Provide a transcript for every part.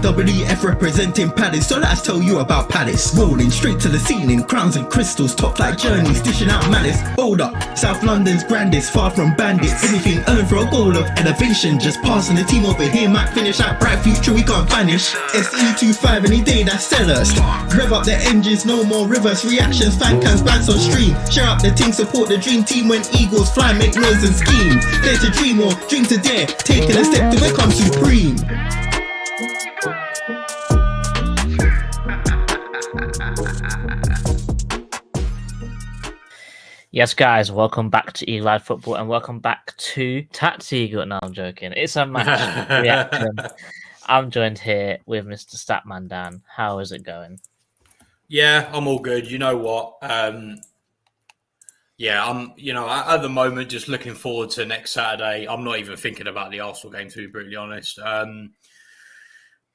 WWF representing Palace, so let's tell you about Palace. Rolling straight to the ceiling, crowns and crystals, top like journeys, dishing out malice. Hold up, South London's grandest, far from bandits. Anything earned for a goal of elevation, just passing the team over here might finish out. Bright future we can't vanish. SE25 any day, that's sellers. Rev up the engines, no more reverse reactions. Fan cams, bands on stream. Share up the team, support the dream team when Eagles fly, make noise and scheme. Dare to dream or dream to dare, taking a step to become supreme. Yes, guys, welcome back to Eagle Eye Football and welcome back to Tactical. No, I'm joking. It's a match reaction. I'm joined here with Mr. Statman Dan. How is it going? Yeah, I'm all good. You know what? I'm, at the moment just looking forward to next Saturday. I'm not even thinking about the Arsenal game, to be brutally honest.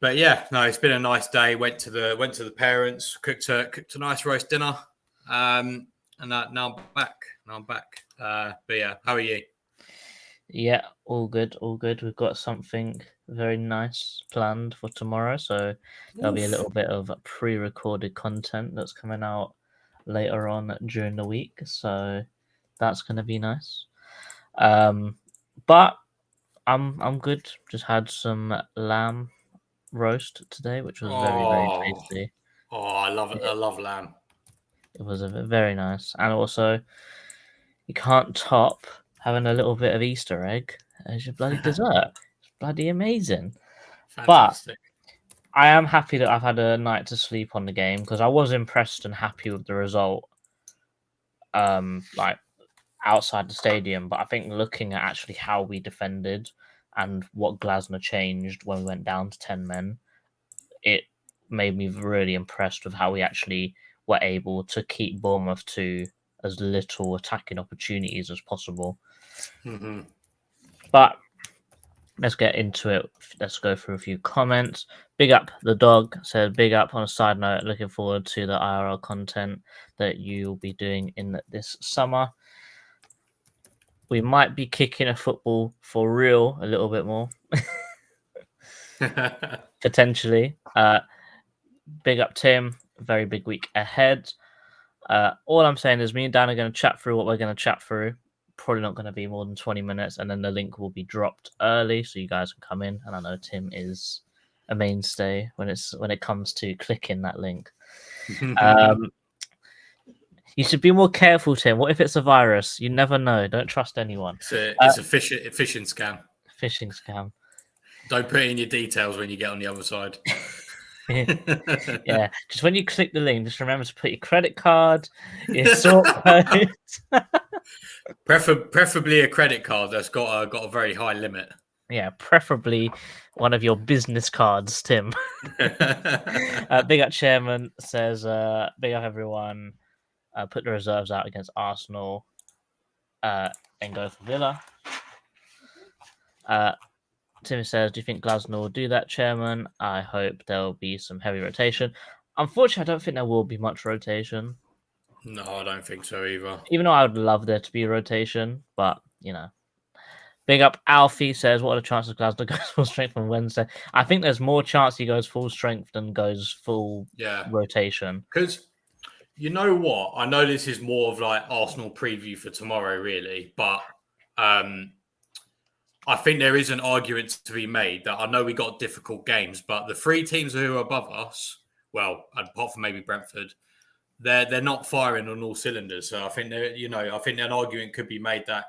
But yeah, no, it's been a nice day. Went to the parents, cooked a nice roast dinner, and now I'm back. But yeah, how are you? Yeah, all good. We've got something very nice planned for tomorrow, so there'll be a little bit of pre-recorded content that's coming out later on during the week, so that's going to be nice. But I'm good. Just had some lamb roast today, which was very tasty. Oh, I love it. I love lamb. It was very nice, and also you can't top having a little bit of Easter egg as your bloody dessert. It's bloody amazing. Fantastic. But I am happy that I've had a night to sleep on the game because I was impressed and happy with the result. Like outside the stadium, but I think looking at actually how we defended and what Glasner changed when we went down to 10 men, it made me really impressed with how we actually were able to keep Bournemouth to as little attacking opportunities as possible. Mm-hmm. But let's get into it. Let's go through a few comments. Big up the dog said, big up on a side note, looking forward to the IRL content that you'll be doing in this summer. We might be kicking a football for real a little bit more. Potentially. Big up Tim. Very big week ahead. All I'm saying is me and Dan are going to chat through what we're going to chat through. Probably not going to be more than 20 minutes, and then the link will be dropped early so you guys can come in. And I know Tim is a mainstay when it comes to clicking that link. You should be more careful, Tim. What if it's a virus? You never know. Don't trust anyone. It's a phishing scam. Phishing scam. Don't put in your details when you get on the other side. Yeah, just when you click the link, just remember to put your credit card, your sort code. Preferably a credit card that's got a very high limit. Yeah, preferably one of your business cards, Tim. Big up Chairman says, big up everyone. Put the reserves out against Arsenal and go for Villa. Tim says, do you think Glasner will do that, Chairman? I hope there will be some heavy rotation. Unfortunately, I don't think there will be much rotation. No, I don't think so either. Even though I would love there to be rotation, but, you know. Big up Alfie says, what are the chances Glasner goes full strength on Wednesday? I think there's more chance he goes full strength than goes full rotation. Because, you know what? I know this is more of like Arsenal preview for tomorrow, really, but I think there is an argument to be made that I know we got difficult games, but the three teams who are above us, well, apart from maybe Brentford, they're not firing on all cylinders. So I think I think an argument could be made that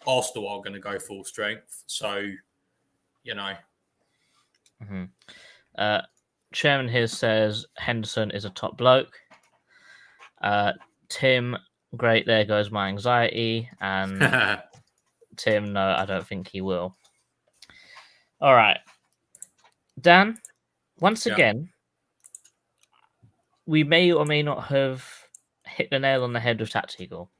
Arsenal are going to go full strength. So, Mm-hmm. Chairman here says Henderson is a top bloke. Tim, great. There goes my anxiety. And Tim, no, I don't think he will. All right. Dan, once again, we may or may not have hit the nail on the head with Tactical.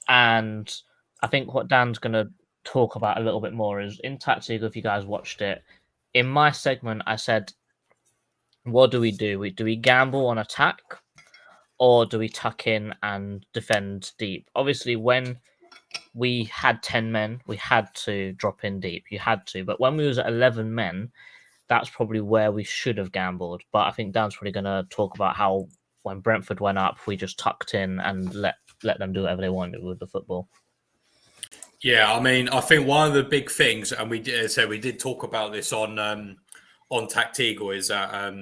And I think what Dan's going to talk about a little bit more is in Tactical, if you guys watched it, in my segment, I said, what do? Do we gamble on attack or do we tuck in and defend deep? Obviously, when we had 10 men, we had to drop in deep. You had to. But when we was at 11 men, that's probably where we should have gambled. But I think Dan's probably going to talk about how when Brentford went up, we just tucked in and let them do whatever they wanted with the football. Yeah, I mean, I think one of the big things, and we did talk about this on Tactical, is that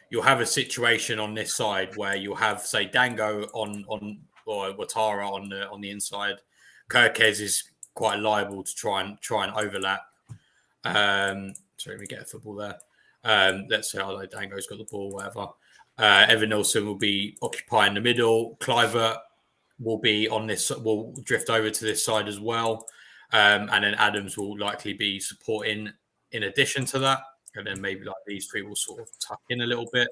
you'll have a situation on this side where you'll have, say, Dango on or Ouattara on the inside. Kirkez is quite liable to try and overlap. Sorry, let me get a football there. Let's say, although Dango's got the ball, whatever. Evan Nilsson will be occupying the middle. Cliver will be on this, will drift over to this side as well. And then Adams will likely be supporting in addition to that. And then maybe like these three will sort of tuck in a little bit.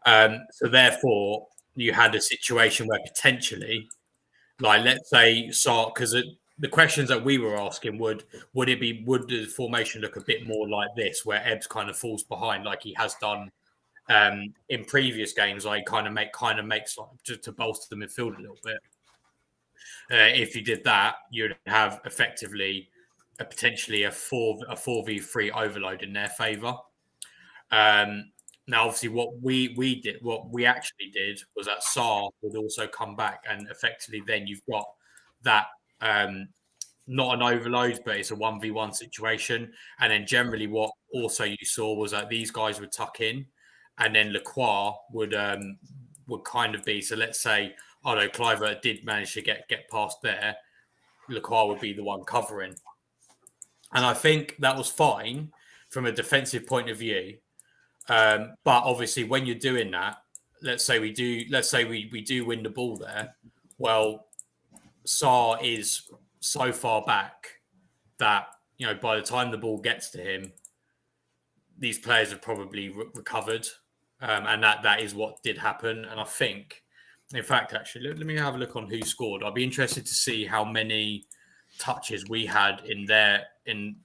So therefore, you had a situation where potentially, like let's say, because the questions that we were asking would the formation look a bit more like this, where Ebbs kind of falls behind like he has done in previous games, like kind of makes like to bolster the midfield a little bit. If you did that, you'd have effectively potentially a 4v3 overload in their favour. Now, obviously, what we actually did was that Sarr would also come back, and effectively, then you've got that not an overload, but it's a 1v1 situation. And then generally, what also you saw was that these guys would tuck in, and then Lacroix would kind of be. So let's say, although Cliver did manage to get past there, Lacroix would be the one covering. And I think that was fine from a defensive point of view. But obviously, when you're doing that, let's say we do win the ball there. Well, Sarr is so far back that by the time the ball gets to him, these players have probably recovered, and that is what did happen. And I think, in fact, actually, let me have a look on who scored. I'd be interested to see how many touches we had in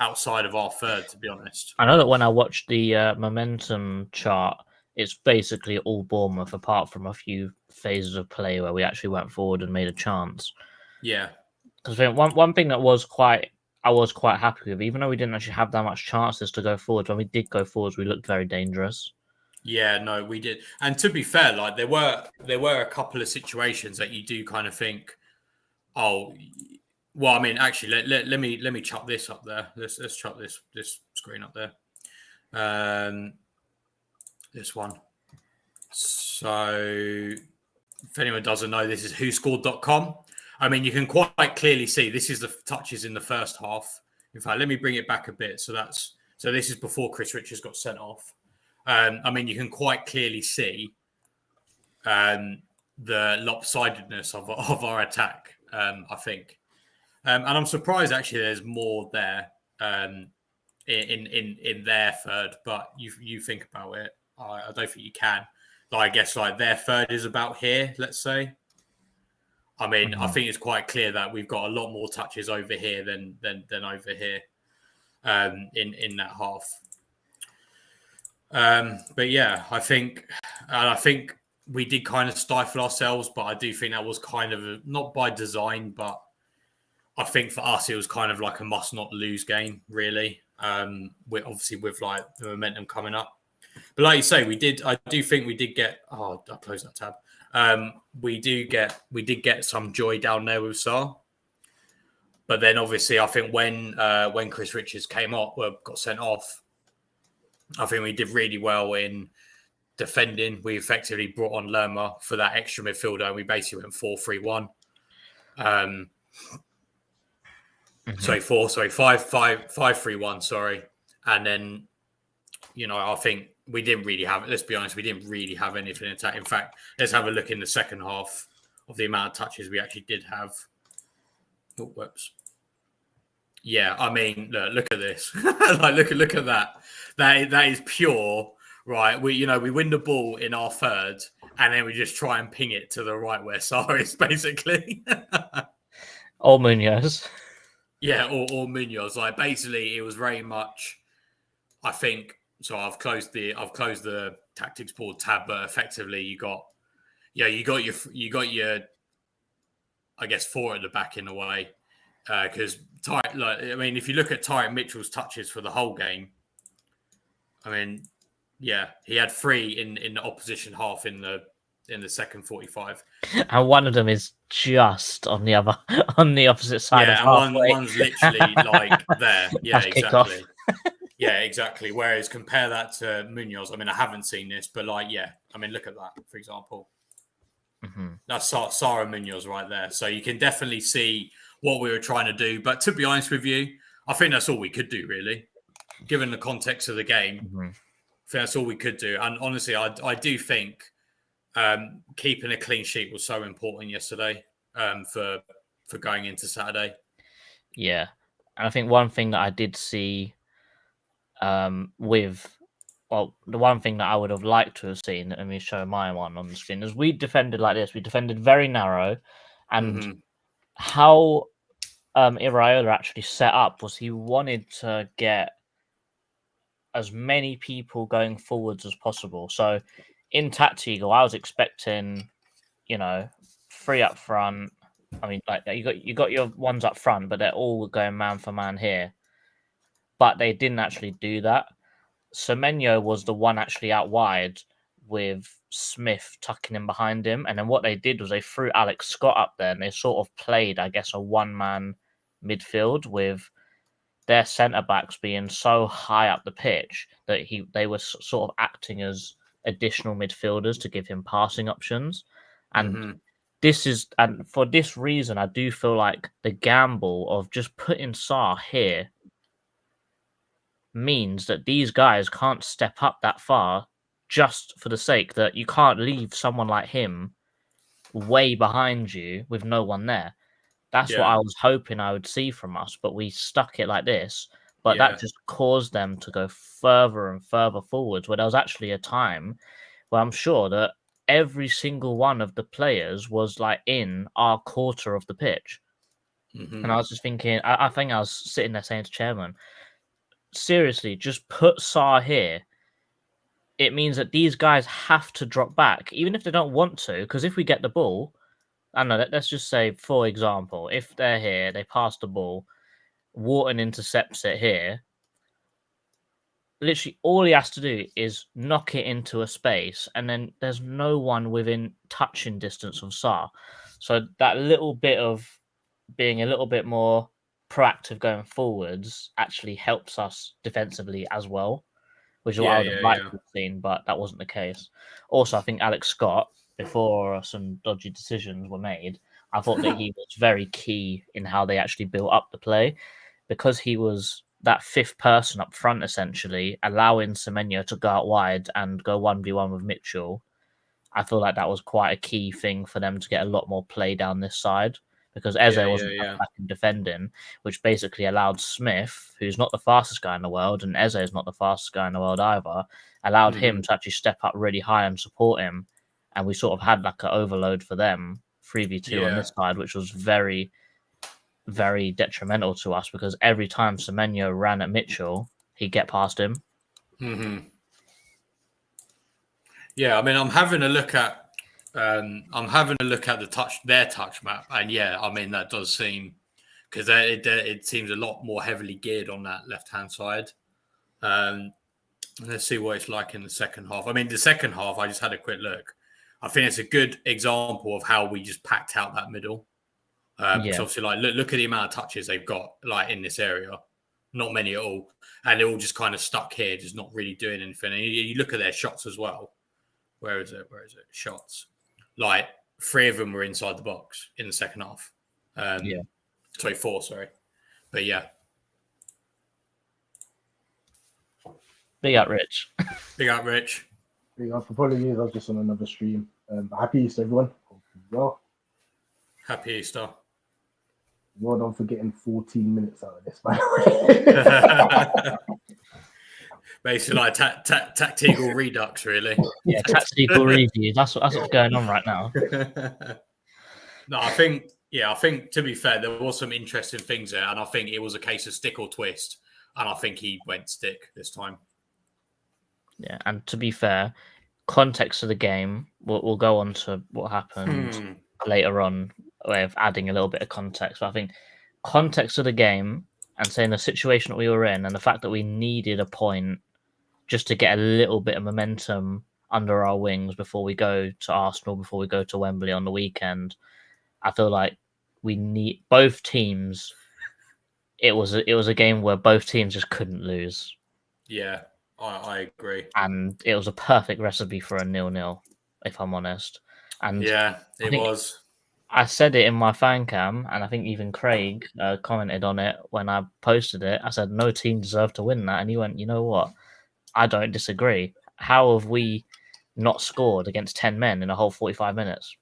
outside of our third, to be honest. I know that when I watched the momentum chart, it's basically all Bournemouth, apart from a few phases of play where we actually went forward and made a chance. Yeah. Because I think one thing that I was quite happy with, even though we didn't actually have that much chances to go forward, when we did go forwards, we looked very dangerous. Yeah, no, we did. And to be fair, like there were a couple of situations that you do kind of think, oh, well, I mean, actually, let me chuck this up there. Let's chuck this screen up there. This one. So, if anyone doesn't know, this is whoscored.com. I mean, you can quite clearly see this is the touches in the first half. In fact, let me bring it back a bit. So this is before Chris Richards got sent off. I mean, you can quite clearly see the lopsidedness of our attack. I think. And I'm surprised actually there's more there in their third, but you think about it, I don't think you can. Like, I guess like their third is about here, let's say. I mean, I think it's quite clear that we've got a lot more touches over here than over here in that half. But yeah, I think we did kind of stifle ourselves, but I do think that was kind of not by design, but I think for us, it was kind of like a must not lose game, really. Obviously with like the momentum coming up. But like you say, I do think we did get, I closed that tab. We did get some joy down there with Sarr. But then obviously I think when Chris Richards got sent off, I think we did really well in defending. We effectively brought on Lerma for that extra midfielder, and we basically went 4-3-1. 5-3-1, sorry. And then, I think we didn't really have, let's be honest, we didn't really have anything in attack. In fact, let's have a look in the second half of the amount of touches we actually did have. Oh, whoops. Yeah, I mean, look at this. Like, look at that. That is pure, right? We win the ball in our third, and then we just try and ping it to the right where Sarr is, basically. Or Munoz. Yeah, or Munoz. Like, basically, it was very much, I think. So I've closed the tactics board tab, but effectively you got your I guess 4 at the back in a way, because if you look at Tyrick Mitchell's touches for the whole game, I mean, yeah, he had 3 in the opposition half in the second 45. And one of them is just on the opposite side of Yeah, and halfway. one's literally like there. Yeah, That's kickoff. exactly. Yeah, exactly. Whereas compare that to Munoz. I mean, I haven't seen this, but like, yeah, I mean, look at that, for example. Mm-hmm. That's Sarah Munoz right there. So you can definitely see what we were trying to do. But to be honest with you, I think that's all we could do, really, given the context of the game. Mm-hmm. I think that's all we could do. And honestly, I do think keeping a clean sheet was so important yesterday for going into Saturday. Yeah, and I think one thing that I did see the one thing that I would have liked to have seen, let me show my one on the screen, is we defended like this. We defended very narrow, and how Iraola actually set up was he wanted to get as many people going forwards as possible. So in Tactical, I was expecting, 3 up front. I mean, like you got your ones up front, but they're all going man for man here. But they didn't actually do that. Semenyo was the one actually out wide with Smith tucking in behind him. And then what they did was they threw Alex Scott up there and they sort of played, I guess, a one-man midfield with their centre-backs being so high up the pitch that they were sort of acting as additional midfielders to give him passing options. And and for this reason, I do feel like the gamble of just putting Sarr here means that these guys can't step up that far just for the sake that you can't leave someone like him way behind you with no one there. That's what I was hoping I would see from us, but we stuck it like this. But that just caused them to go further and further forwards, where there was actually a time where I'm sure that every single one of the players was like in our quarter of the pitch. And I was just thinking, I think I was sitting there saying to Chairman, seriously, just put Sarr here. It means that these guys have to drop back, even if they don't want to, because if we get the ball, I don't know, let's just say, for example, if they're here, they pass the ball, Wharton intercepts it here, literally all he has to do is knock it into a space, and then there's no one within touching distance of Sarr. So that little bit of being a little bit more proactive going forwards actually helps us defensively as well, which is what I would have liked to have seen, but that wasn't the case. Also, I think Alex Scott, before some dodgy decisions were made, I thought that he was very key in how they actually built up the play, because he was that fifth person up front, essentially, allowing Semenyo to go out wide and go 1v1 with Mitchell. I feel like that was quite a key thing for them to get a lot more play down this side, because Eze wasn't back in defending, which basically allowed Smith, who's not the fastest guy in the world, and Eze is not the fastest guy in the world either, allowed him to actually step up really high and support him. And we sort of had like an overload for them, 3v2 on this side, which was very, very detrimental to us, because every time Semenyo ran at Mitchell, he'd get past him. Yeah, I mean, I'm having a look at their touch map, and I mean, that does seem, because it seems a lot more heavily geared on that left hand side. Let's see what it's like in the second half. I mean, the second half, I just had a quick look. I think it's a good example of how we just packed out that middle. Because obviously, like, look at the amount of touches they've got, like, in this area. Not many at all, and they're all just kind of stuck here, just not really doing anything. And you look at their shots as well. Where is it? Shots. Like, 3 of them were inside the box in the second half. 4, sorry. But Big up, Rich. Big up, Rich. Big up. Apologies, I was just on another stream. Happy Easter, everyone. Hope you're well. Happy Easter. Well done for getting 14 minutes out of this, by the way. Basically, like tactical redux, really. Yeah, tactical review. That's what's going on right now. No, I think to be fair, there was some interesting things there, and I think it was a case of stick or twist, and I think he went stick this time. Yeah, and to be fair, context of the game, we'll go on to what happened later on, way of adding a little bit of context. But I think context of the game and saying the situation that we were in and the fact that we needed a point just to get a little bit of momentum under our wings before we go to Arsenal, before we go to Wembley on the weekend. I feel like we need both teams. It was a game where both teams just couldn't lose. Yeah, I agree. And it was a perfect recipe for a 0-0, if I'm honest. And yeah, it was. I said it in my fan cam, and I think even Craig commented on it when I posted it. I said, no team deserved to win that. And he went, you know what? I don't disagree. How have we not scored against 10 men in a whole 45 minutes?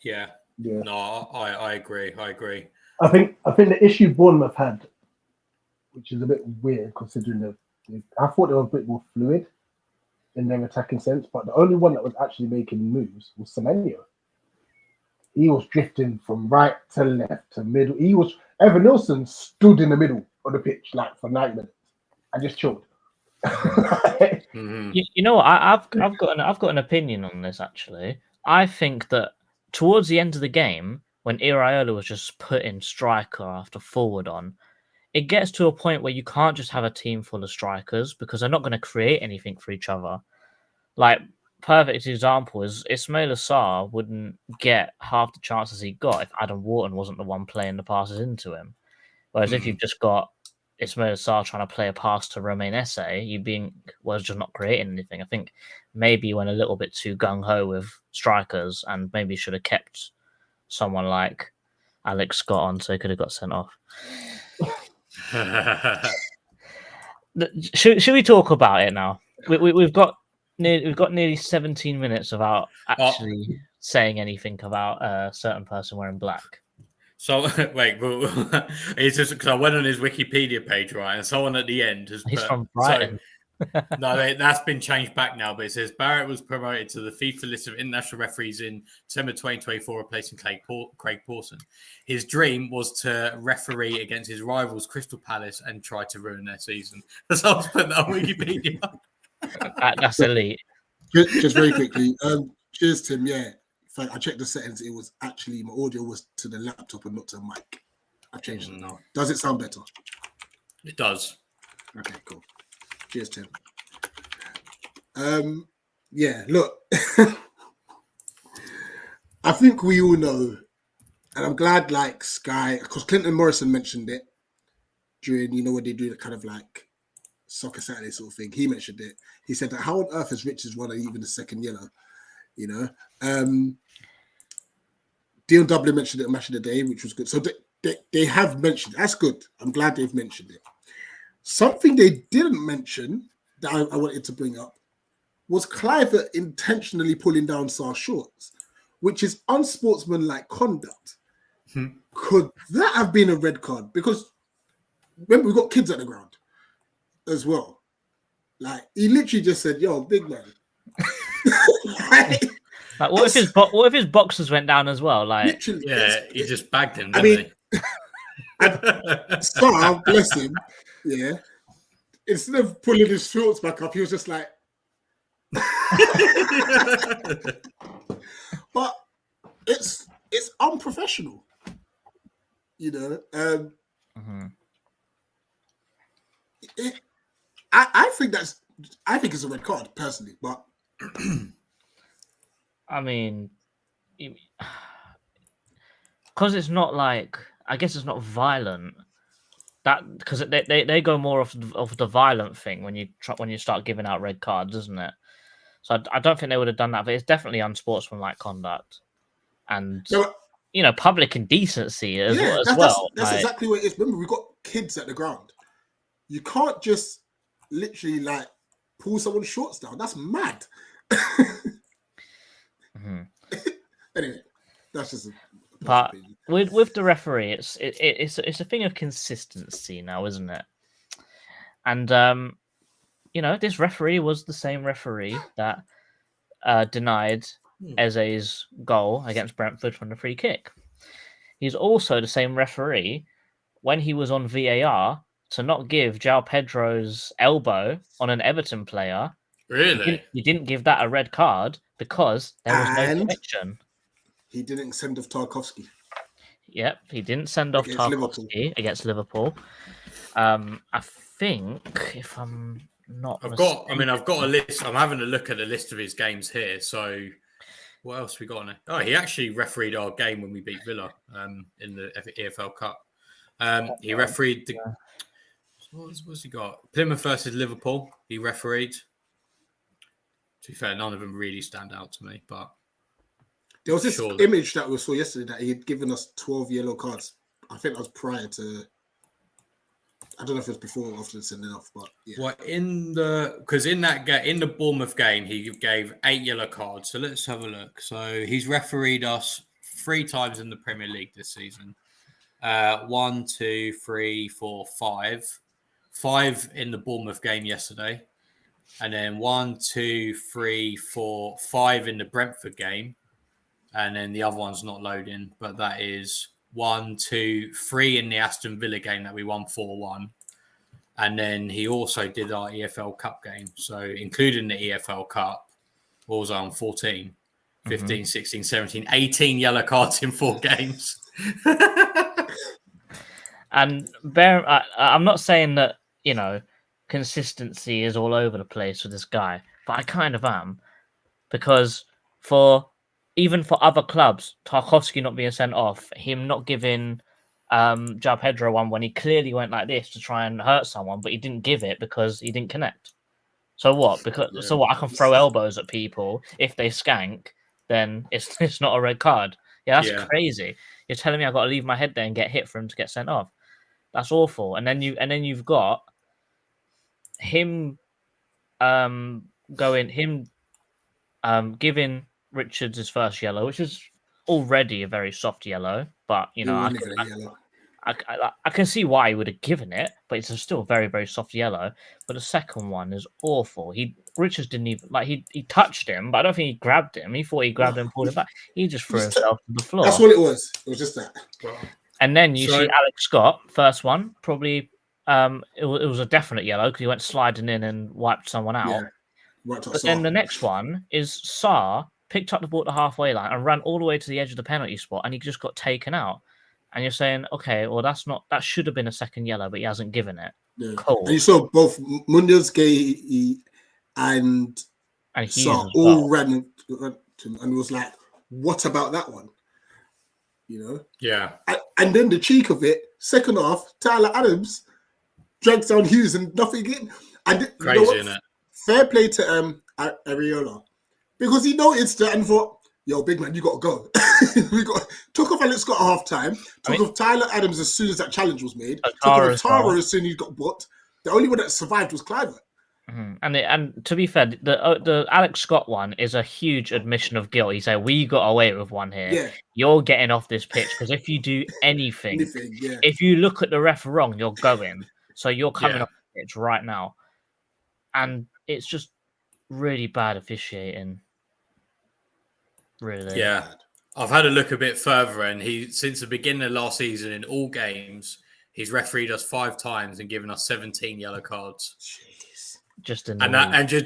Yeah. No, I agree. I agree. I think the issue Bournemouth had, which is a bit weird considering I thought they were a bit more fluid in their attacking sense, but the only one that was actually making moves was Semenyo. He was drifting from right to left to middle. Evan Nilsson stood in the middle of the pitch like for 90 minutes and just chilled. Mm-hmm. You know what? I've got an opinion on this actually. I think that towards the end of the game, when Iraola was just putting striker after forward on, it gets to a point where you can't just have a team full of strikers because they're not going to create anything for each other. Like, perfect example is Ismail Assar wouldn't get half the chances he got if Adam Wharton wasn't the one playing the passes into him. Whereas if you've just got Ismail Assar trying to play a pass to Romain Esse, you being just not creating anything. I think maybe you went a little bit too gung-ho with strikers and maybe should have kept someone like Alex Scott on so he could have got sent off. Should we talk about it now? We've got nearly 17 minutes without actually saying anything about a certain person wearing black. So wait, it's just because I went on his Wikipedia page, right, and someone at the end has He's put, from Brighton. No, that's been changed back now, but it says Barrett was promoted to the FIFA list of international referees in December 2024, replacing Craig Pawson. His dream was to referee against his rivals, Crystal Palace, and try to ruin their season. So I was putting that on Wikipedia. That's elite. Just very quickly, cheers, Tim. Yeah, I checked the settings. It was actually my audio was to the laptop and not to the mic. I've changed it now. Does it sound better? It does. Okay, cool. Cheers, Tim. Yeah, look, I think we all know, and I'm glad like Sky, because Clinton Morrison mentioned it during, when they do the kind of like Soccer Saturday sort of thing. He mentioned it. He said that how on earth has Richards won even the second yellow? Dion Dublin mentioned it on Match of the Day, which was good. So they have mentioned it. That's good. I'm glad they've mentioned it. Something they didn't mention that I wanted to bring up was Clivert intentionally pulling down Sar's shorts, which is unsportsmanlike conduct. Could that have been a red card? Because remember, we've got kids at the ground as well. Like, he literally just said, yo, big man. Like, what if his boxers went down as well? Like, literally, he just bagged him, didn't he? Sar, bless him, yeah. Instead of pulling his shorts back up, he was just like, but it's unprofessional, I think it's a red card personally, but I mean, because it's not like, I guess it's not violent. That because they go more off the violent thing when you start giving out red cards, isn't it? So I don't think they would have done that, but it's definitely unsportsmanlike conduct, and public indecency as well. That's exactly what it is. Remember, we've got kids at the ground. You can't just literally like pull someone's shorts down. That's mad. Anyway, that's just. But with the referee, it's a thing of consistency now, isn't it? And this referee was the same referee that denied Eze's goal against Brentford from the free kick. He's also the same referee when he was on VAR to not give João Pedro's elbow on an Everton player. Really? He didn't give that a red card because there was no connection. He didn't send off Tarkowski. Yep, he didn't send off Tarkowski against Liverpool. I think if I'm not I've got a list. I'm having a list. I'm having a look at the list of his games here. So what else we got on it? Oh, he actually refereed our game when we beat Villa in the EFL Cup. He refereed the. What's he got? Plymouth versus Liverpool. He refereed. To be fair, none of them really stand out to me, but there was this image that we saw yesterday that he had given us 12 yellow cards. I think that was prior to. I don't know if it was before or after sending off, but yeah. Well, in the Bournemouth game, he gave 8 yellow cards. So let's have a look. So he's refereed us 3 times in the Premier League this season. 1, 2, 3, 4, 5. 5 in the Bournemouth game yesterday. And then 1, 2, 3, 4, 5 in the Brentford game. And then the other one's not loading, but that is 1, 2, 3 in the Aston Villa game that we won 4-1. And then he also did our EFL Cup game. So including the EFL Cup, what was I on 14, 15, 16, 17, 18 yellow cards in 4 games. And I'm not saying that, consistency is all over the place with this guy, but I kind of am. Because even for other clubs, Tarkowski not being sent off, him not giving João Pedro one when he clearly went like this to try and hurt someone, but he didn't give it because he didn't connect. So what? I can throw elbows at people if they skank, then it's not a red card. Yeah, that's crazy. You're telling me I got to leave my head there and get hit for him to get sent off. That's awful. And then you've got him giving Richards his first yellow, which is already a very soft yellow, but I can see why he would have given it, but it's still a very, very soft yellow. But the second one is awful. Richards didn't even he touched him, but I don't think he grabbed him. He thought he grabbed him and pulled him back. He just threw himself to the floor. That's what it was. It was just that. And then you see Alex Scott, first one, probably it was a definite yellow because he went sliding in and wiped someone out. Yeah. Right, but then the next one is Sarr picked up the ball at the halfway line and ran all the way to the edge of the penalty spot, and he just got taken out. And you're saying, okay, well, that should have been a second yellow, but he hasn't given it. Yeah. Cool. And you saw both Munoz, Gay, and Sarr all ran to him, and was like, "What about that one?" Yeah. And then the cheek of it, second half, Tyler Adams drags down Hughes and nothing in. And crazy, isn't it? Fair play to Areola, because he noticed that and thought, "Yo, big man, you got to go." Took off Alex Scott at half time. Took off Tyler Adams as soon as that challenge was made. Took off Tara as soon as he got booked. The only one that survived was Cliver. Mm-hmm. And to be fair, the Alex Scott one is a huge admission of guilt. He said, "We got away with one here. Yeah. You're getting off this pitch because if you do anything, if you look at the ref wrong, you're going. So you're coming off the pitch right now." And it's just really bad officiating. Really. Yeah. I've had a look a bit further, and since the beginning of last season, in all games, he's refereed us 5 times and given us 17 yellow cards. Jeez. Just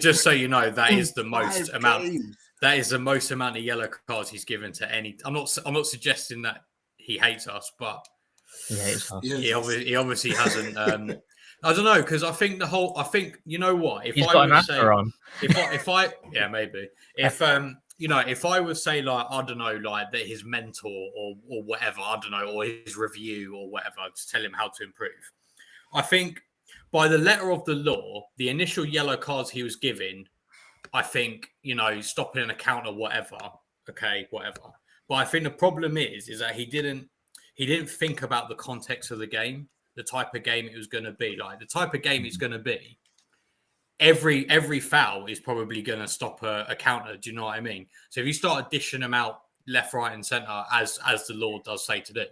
just so you know, that is the most amount. That is the most amount of yellow cards he's given to any. I'm not suggesting that he hates us, but he hates us. He obviously hasn't. I don't know, because I think you know what? If I would say, if I would say, like, I don't know, like that his mentor or whatever, I don't know, or his review or whatever, to tell him how to improve. I think by the letter of the law, the initial yellow cards he was given, I think, stopping an account or whatever, okay, whatever. But I think the problem is that he didn't think about the context of the game, the type of game it was going to be. Like, the type of game it's going to be, every foul is probably going to stop a counter. Do you know what I mean? So if you start dishing them out left, right, and centre, as the law does say to do,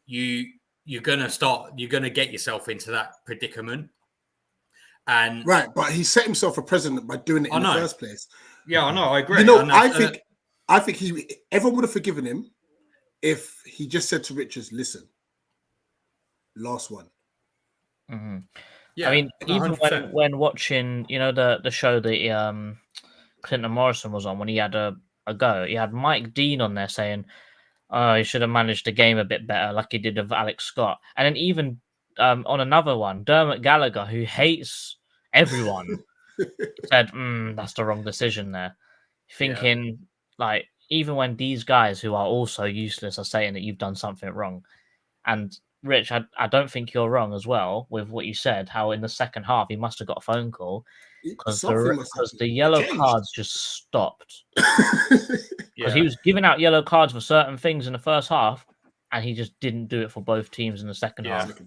you're going to get yourself into that predicament. And right, but he set himself a precedent by doing it in the first place. Yeah, I know. I agree. I think everyone would have forgiven him if he just said to Richards, "Listen, last one." Mm-hmm. Yeah, I mean, 100%. even when watching, the show that Clinton Morrison was on, when he had a go, he had Mike Dean on there saying, "Oh, he should have managed the game a bit better, like he did with Alex Scott." And then even on another one, Dermot Gallagher, who hates everyone, said, "That's the wrong decision." There, thinking like even when these guys who are also useless are saying that you've done something wrong, and Rich, I don't think you're wrong as well with what you said. How in the second half he must have got a phone call because Something must the happen. yellow It changed. cards just stopped. Because he Yeah. was giving out yellow cards for certain things in the first half, and he just didn't do it for both teams in the second Yeah. half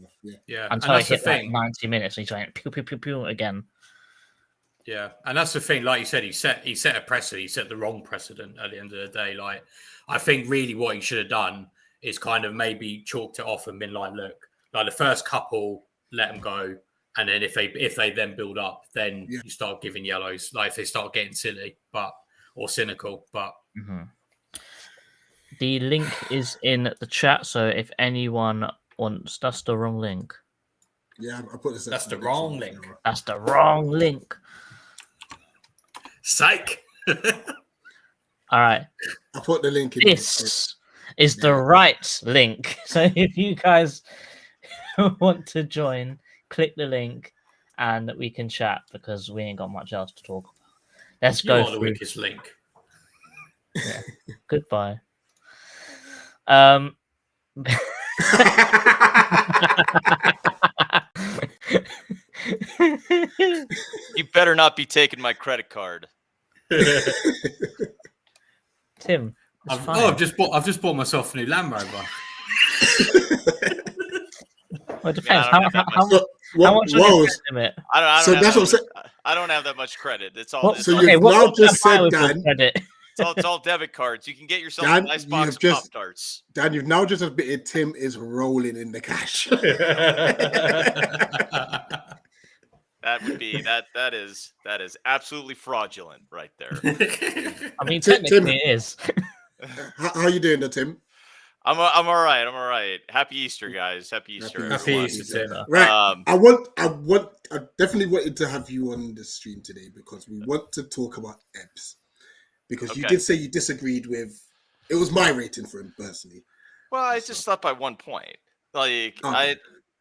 Yeah. And until it that's the hit like thing. 90 minutes. And he's like pew pew pew pew again. Yeah, and that's the thing. Like you said, he set a precedent. He set the wrong precedent at the end of the day. Like, I think really what he should have done is kind of maybe chalked it off and been like, look, like the first couple, let them go, and then if they then build up, then you start giving yellows. Like if they start getting silly, or cynical. But the link is in the chat, so if anyone wants, that's the wrong link. Yeah, I put this. That's the wrong link. That's the wrong link. Psych. All right. I put the link in. This is the right link. So if you guys want to join, click the link and we can chat because we ain't got much else to talk about. Let's go You're through. the weakest link. Yeah. Goodbye. You better not be taking my credit card. Tim, I've just bought myself a new Land Rover. well, it depends. Yeah, I don't have how that much on your credit limit? I don't So have that's that what I'm saying. I don't have that much credit. It's all. What, It's So all, you've what now can I just buy said, with your Dan. credit? it's all debit cards. You can get yourself Dan, a nice you box have of just- Pop-Tarts. Dan, you've now just admitted Tim is rolling in the cash. That would be that is absolutely fraudulent right there. I mean, Tim- technically it is. How are you doing, though, Tim? I'm all right. I'm all right. Happy Easter, guys. Happy Easter. Happy everyone. Easter, Tim. Right. Um, I definitely wanted to have you on the stream today because we want to talk about Ebbs. Because you Okay. did say you disagreed with. It was my rating for him personally. Well, I just thought by 1 point. Like Okay.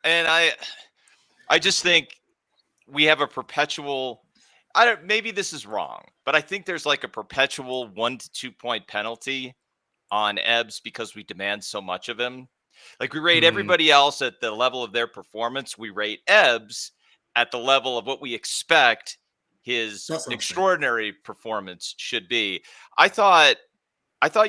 I just think we have a perpetual. Maybe this is wrong, but I think there's like a perpetual 1 to 2 point penalty on Ebbs because we demand so much of him. Like we rate everybody else at the level of their performance. We rate Ebbs at the level of what we expect his That's unfair. extraordinary performance should be. I thought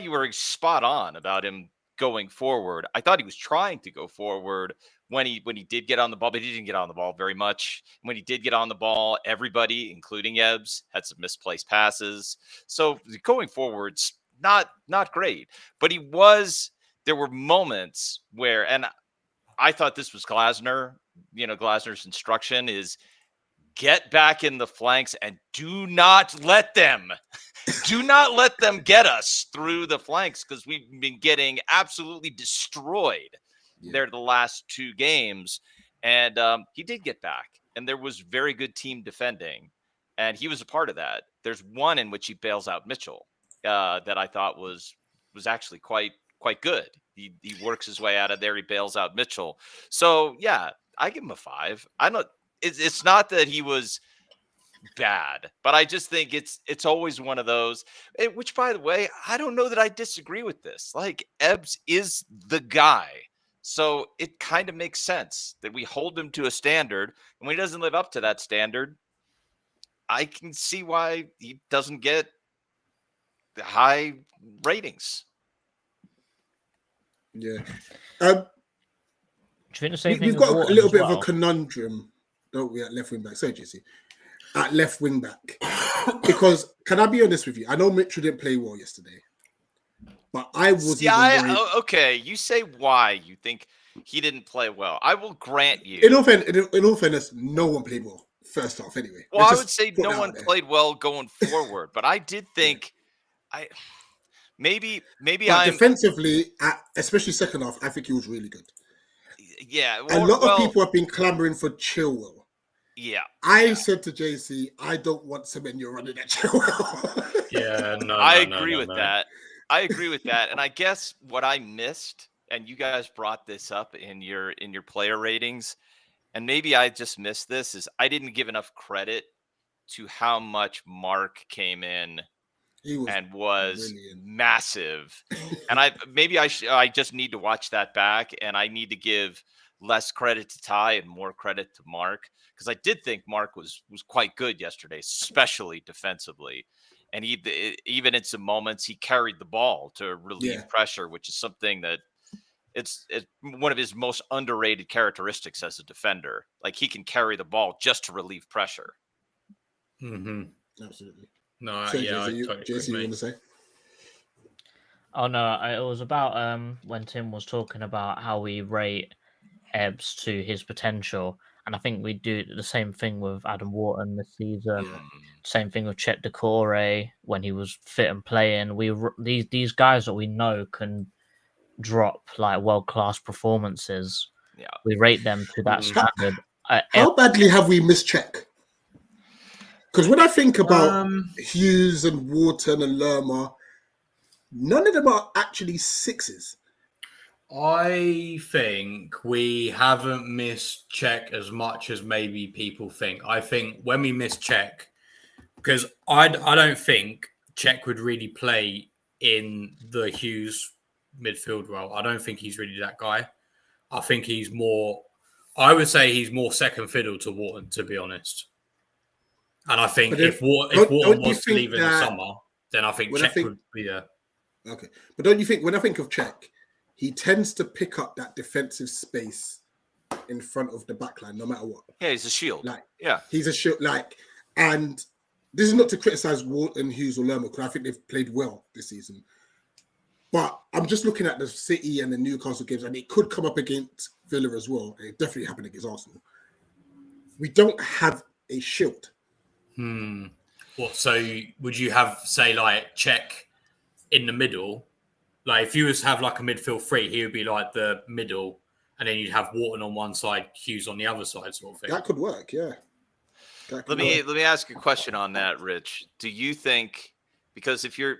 you were spot on about him going forward. I thought he was trying to go forward when he did get on the ball, but he didn't get on the ball very much. When he did get on the ball, everybody, including Ebbs, had some misplaced passes. So going forward's not great. But there were moments where, and I thought this was Glasner. Glasner's instruction is get back in the flanks and do not let them get us through the flanks because we've been getting absolutely destroyed there the last 2 games. And he did get back, and there was very good team defending, and he was a part of that. There's one in which he bails out Mitchell that I thought was actually quite good. He works his way out of there. He bails out Mitchell. So yeah, I give him a 5. It's not that he was bad, but I just think it's always one of those, which by the way, I don't know that I disagree with this. Like Ebbs is the guy. So it kind of makes sense that we hold him to a standard, and when he doesn't live up to that standard, I can see why he doesn't get the high ratings. Yeah. Do you think the same thing We've with got a Wharton little as bit well? of a conundrum, don't we, at left wing back? Sorry, JC. At left wing back. Because, can I be honest with you? I know Mitchell didn't play well yesterday. But I was okay. You say why you think he didn't play well. I will grant you. In all fairness, no one played well first half anyway. Well, I would say no one played well going forward, but I did think maybe I'm defensively, especially second half, I think he was really good. Yeah, A lot of people have been clamoring for Chilwell. Yeah, I said to JC, I don't want Semenyo running at Chilwell. Yeah, no, I agree with that. I agree with that. And I guess what I missed and you guys brought this up in your player ratings, and maybe I just missed this, is I didn't give enough credit to how much Mark came in He was and was brilliant. massive. And I just need to watch that back, and I need to give less credit to Ty and more credit to Mark, because I did think Mark was quite good yesterday, especially defensively. And even in some moments, he carried the ball to relieve pressure, which is something that it's one of his most underrated characteristics as a defender. Like, he can carry the ball just to relieve pressure. Absolutely. No, So, yeah, I JC, totally JC, you agree, want to say? Oh no, it was about when Tim was talking about how we rate Ebbs to his potential, and I think we do the same thing with Adam Wharton this season. Same thing with Chet Decore when he was fit and playing. These guys that we know can drop like world class performances. Yeah, we rate them to that standard. How badly have we missed check? Because when I think about Hughes and Wharton and Lerma, none of them are actually sixes. I think we haven't missed check as much as maybe people think. I think when we miss check, because I don't think Czech would really play in the Hughes midfield role. I don't think he's really that guy. I think he's more, I would say he's more second fiddle to Wharton, to be honest. And I think if Wharton was to leave in the summer, then I think Czech would be there. Okay. But don't you think, when I think of Czech, he tends to pick up that defensive space in front of the backline, no matter what. Yeah, he's a shield. He's a shield. And this is not to criticize Wharton, Hughes, or Lerma, because I think they've played well this season. But I'm just looking at the City and the Newcastle games, and it could come up against Villa as well. It definitely happened against Arsenal. We don't have a shield. What? So would you have, say, like Czech in the middle? Like, if you was to have like a midfield three, he would be like the middle, and then you'd have Wharton on one side, Hughes on the other side, sort of thing. That could work, yeah. Let me ask a question on that, Rich. Do you think, because if you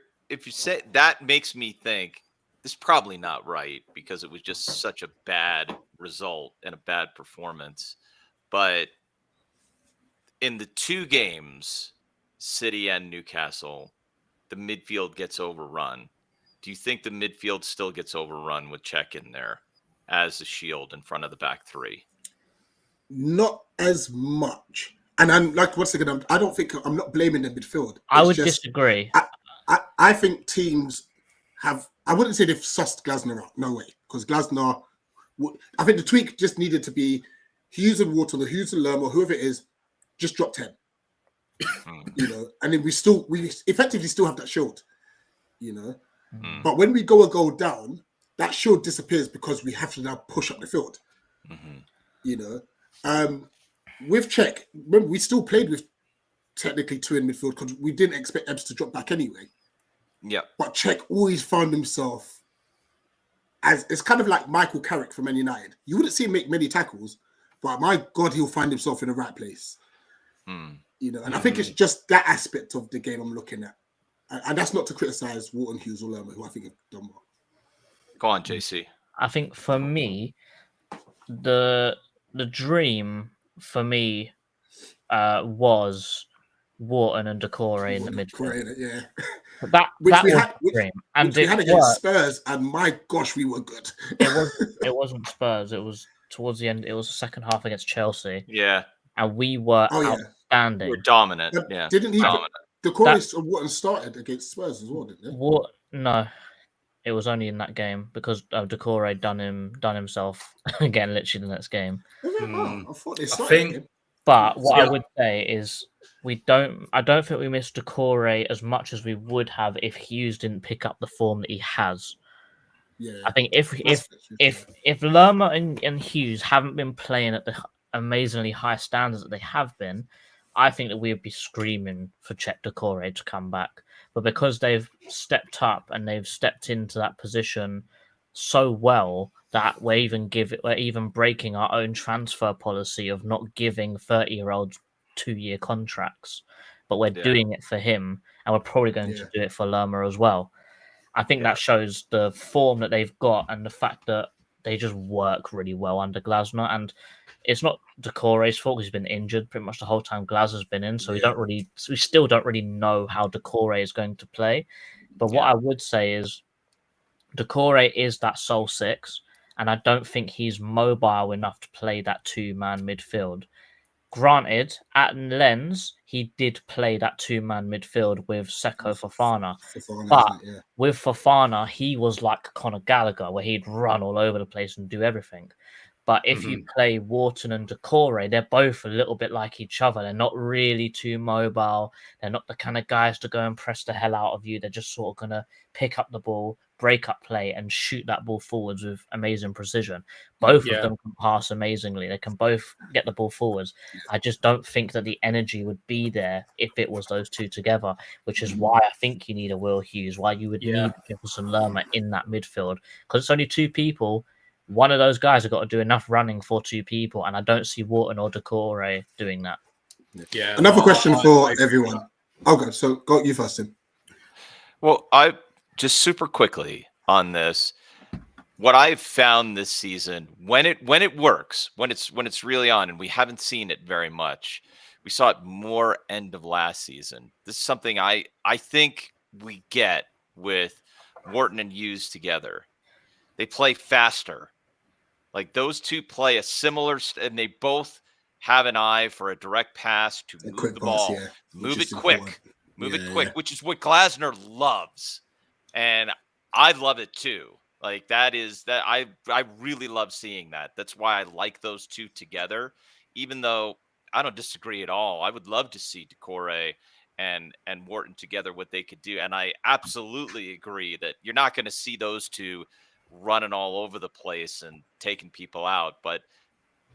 say that, makes me think this is probably not right, because it was just such a bad result and a bad performance. But in the two games, City and Newcastle, the midfield gets overrun. Do you think the midfield still gets overrun with Czech in there as a shield in front of the back three? Not as much. And I'm like, once again, I don't think, I'm not blaming the midfield. I would disagree. I think teams have, I wouldn't say they've sussed Glasner out. No way. Because Glasner, I think the tweak just needed to be Hughes and Wharton, or Hughes and Lerma, whoever it is, just drop 10. And then we effectively still have that shield, But when we go a goal down, that shield disappears because we have to now push up the field. With Czech, remember, we still played with technically two in midfield because we didn't expect Ebbs to drop back anyway. Yeah. But Czech always found himself as, it's kind of like Michael Carrick from Man United. You wouldn't see him make many tackles, but my God, he'll find himself in the right place. And I think it's just that aspect of the game I'm looking at. And that's not to criticize Wharton, Hughes, or Lerma, who I think have done well. Go on, JC. I think for me, the dream for me was Wharton and Decore in the midfield. Yeah. That was the dream. And we had against Spurs, and my gosh, we were good. It wasn't Spurs. It was towards the end. It was the second half against Chelsea. Yeah. And we were outstanding. We're dominant. But yeah. Didn't he? Decore and Wharton started against Spurs as well, didn't they? No. It was only in that game because Decore done himself again, literally the next game. I thought they started. But what I would say is I don't think we missed Decore as much as we would have if Hughes didn't pick up the form that he has. Yeah. I think if Lerma and Hughes haven't been playing at the amazingly high standards that they have been, I think that we would be screaming for Chet Decore to come back. But because they've stepped up and they've stepped into that position so well that we're even breaking our own transfer policy of not giving 30-year-olds 2-year contracts, but we're doing it for him, and we're probably going to do it for Lerma as well. I think that shows the form that they've got and the fact that they just work really well under Glasner. And it's not Decore's fault; he's been injured pretty much the whole time Glasner's been in. So we still don't really know how Decore is going to play. But what I would say is, Decore is that sole six, and I don't think he's mobile enough to play that 2-man midfield. Granted, at Lens, he did play that 2-man midfield with Seko Fofana. But with Fofana, he was like Conor Gallagher, where he'd run all over the place and do everything. But if you play Wharton and Decore, they're both a little bit like each other. They're not really too mobile. They're not the kind of guys to go and press the hell out of you. They're just sort of going to pick up the ball, break up play, and shoot that ball forwards with amazing precision. Both of them can pass amazingly. They can both get the ball forwards. I just don't think that the energy would be there if it was those two together, which is why I think you need a Will Hughes, why you would need Jefferson Lerma in that midfield, because it's only two people. One of those guys have got to do enough running for two people, and I don't see Wharton or Decore doing that. Yeah. Another question for everyone. Okay, so go you first, Tim. Well, I just super quickly on this. What I've found this season, when it works, when it's really on, and we haven't seen it very much. We saw it more end of last season. This is something I think we get with Wharton and Hughes together. They play faster. Like those two play a similar, and they both have an eye for a direct pass to move the ball, move it quick, which is what Glasner loves, and I love it too. Like I really love seeing that. That's why I like those two together. Even though I don't disagree at all, I would love to see Decore and Wharton together, what they could do, and I absolutely agree that you're not going to see those two running all over the place and taking people out. But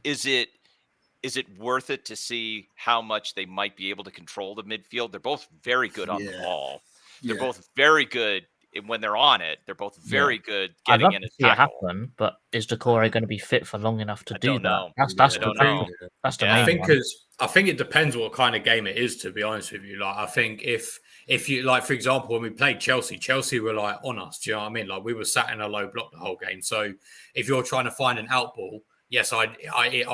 is it worth it to see how much they might be able to control the midfield? They're both very good on the ball. They're both very good when they're on it. They're both very good getting in a tackle. It happen, but is Decore going to be fit for long enough to do that? That's the main one. I think it depends what kind of game it is, to be honest with you. Like, I think if you, like, for example, when we played Chelsea were like on us. Do you know what I mean? Like, we were sat in a low block the whole game. So if you're trying to find an out ball, yes, I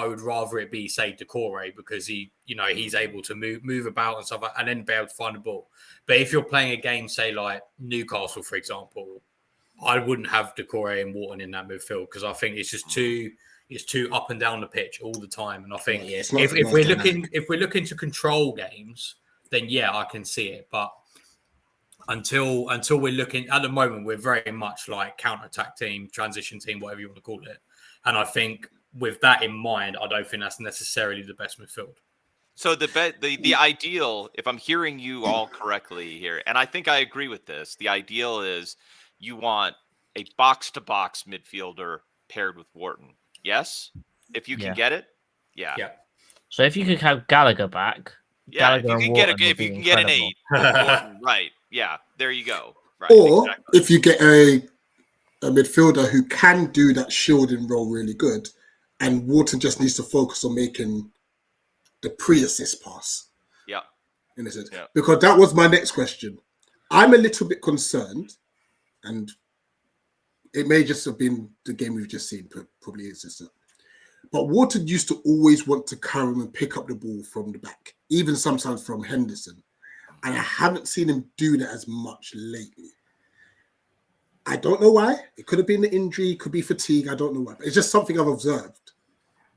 would rather it be, say, Decore, because he's able to move about and stuff, and then be able to find the ball. But if you're playing a game, say like Newcastle, for example, I wouldn't have Decore and Wharton in that midfield, because I think it's just too up and down the pitch all the time. And I think if we're looking to control games, then I can see it. But until we're looking, at the moment, we're very much like counter-attack team, transition team, whatever you want to call it. And I think with that in mind, I don't think that's necessarily the best midfield. So the ideal, if I'm hearing you all correctly here, and I think I agree with this, the ideal is you want a box-to-box midfielder paired with Wharton. Yes? If you can get it? Yeah. So if you could have Gallagher back, Gallagher if you can get an 8, Wharton, right? Yeah, there you go. Right, or if you get a midfielder who can do that shielding role really good, and Wharton just needs to focus on making the pre-assist pass. Yeah. In a sense. Yeah. Because that was my next question. I'm a little bit concerned, and it may just have been the game we've just seen, probably is just that. But Wharton used to always want to carry him and pick up the ball from the back, even sometimes from Henderson. And I haven't seen him do that as much lately. I don't know why. It could have been the injury, could be fatigue. I don't know why. But it's just something I've observed,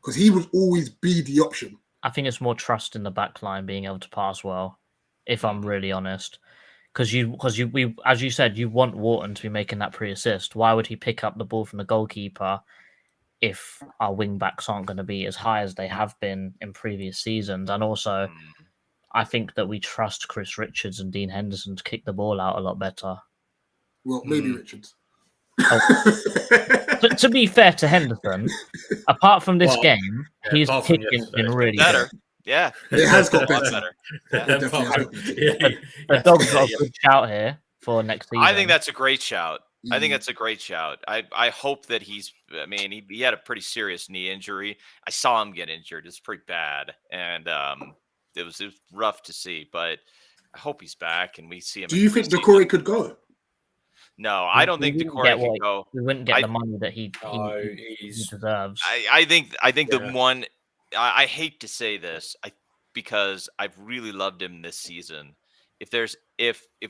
because he would always be the option. I think it's more trust in the back line being able to pass well, if I'm really honest. Because we, as you said, you want Wharton to be making that pre-assist. Why would he pick up the ball from the goalkeeper if our wing backs aren't going to be as high as they have been in previous seasons? And also, I think that we trust Chris Richards and Dean Henderson to kick the ball out a lot better. Well, maybe Richards. But to be fair to Henderson, apart from this game, his kicking's been really better. Good. Yeah, it has got better. The dog's got a good shout here for next season. I think that's a great shout. I think that's a great shout. I hope that he had a pretty serious knee injury. I saw him get injured. It's pretty bad, and it was rough to see. But I hope he's back and we see him. Do you think Decore could go? No, I don't think Decore can go. We wouldn't get the money that he he's. deserves. I think the Yeah. one. I hate to say this, because I've really loved him this season. If